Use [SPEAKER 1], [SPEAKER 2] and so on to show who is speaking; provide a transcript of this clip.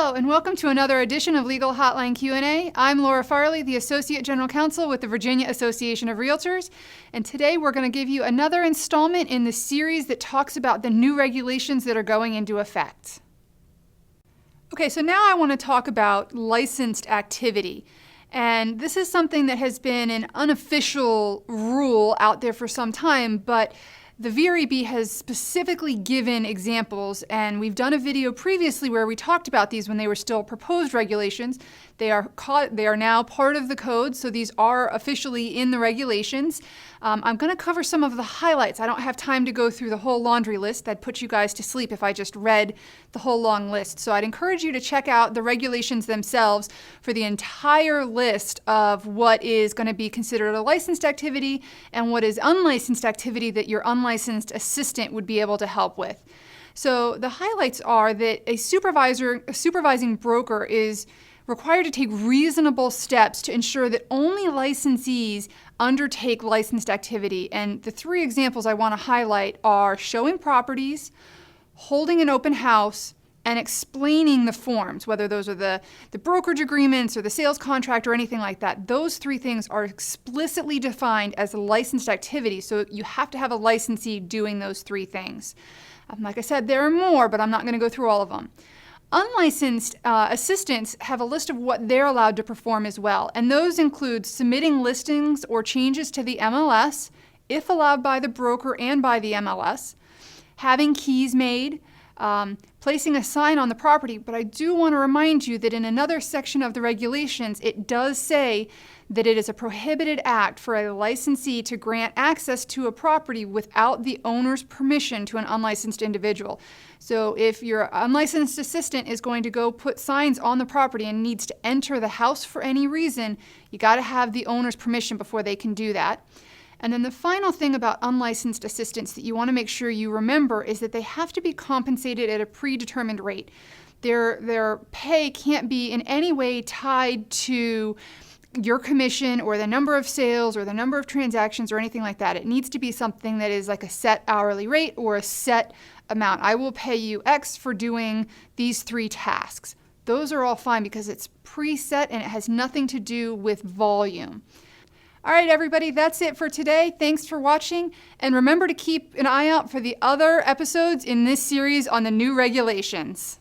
[SPEAKER 1] Hello, and welcome to another edition of Legal Hotline Q&A. I'm Laura Farley, the Associate General Counsel with the Virginia Association of Realtors, and today we're going to give you another installment in the series that talks about the new regulations that are going into effect. Okay, so now I want to talk about licensed activity. And this is something that has been an unofficial rule out there for some time, but the VREB has specifically given examples, and we've done a video previously where we talked about these when they were still proposed regulations. They are now part of the code, so these are officially in the regulations. I'm going to cover some of the highlights. I don't have time to go through the whole laundry list. That'd put you guys to sleep if I just read the whole long list. So I'd encourage you to check out the regulations themselves for the entire list of what is going to be considered a licensed activity and what is unlicensed activity that your unlicensed assistant would be able to help with. So the highlights are that a supervising broker is required to take reasonable steps to ensure that only licensees undertake licensed activity. And the three examples I want to highlight are showing properties, holding an open house, and explaining the forms, whether those are the brokerage agreements or the sales contract or anything like that. Those three things are explicitly defined as a licensed activity, so you have to have a licensee doing those three things. Like I said, there are more, but I'm not going to go through all of them. Unlicensed assistants have a list of what they're allowed to perform as well, and those include submitting listings or changes to the MLS, if allowed by the broker and by the MLS, having keys made, placing a sign on the property. But I do want to remind you that in another section of the regulations, it does say that it is a prohibited act for a licensee to grant access to a property without the owner's permission to an unlicensed individual. So if your unlicensed assistant is going to go put signs on the property and needs to enter the house for any reason, you got to have the owner's permission before they can do that. And then the final thing about unlicensed assistants that you want to make sure you remember is that they have to be compensated at a predetermined rate. Their pay can't be in any way tied to your commission or the number of sales or the number of transactions or anything like that. It needs to be something that is like a set hourly rate or a set amount. I will pay you X for doing these three tasks. Those are all fine because it's preset and it has nothing to do with volume. All right, everybody, that's it for today. Thanks for watching. And remember to keep an eye out for the other episodes in this series on the new regulations.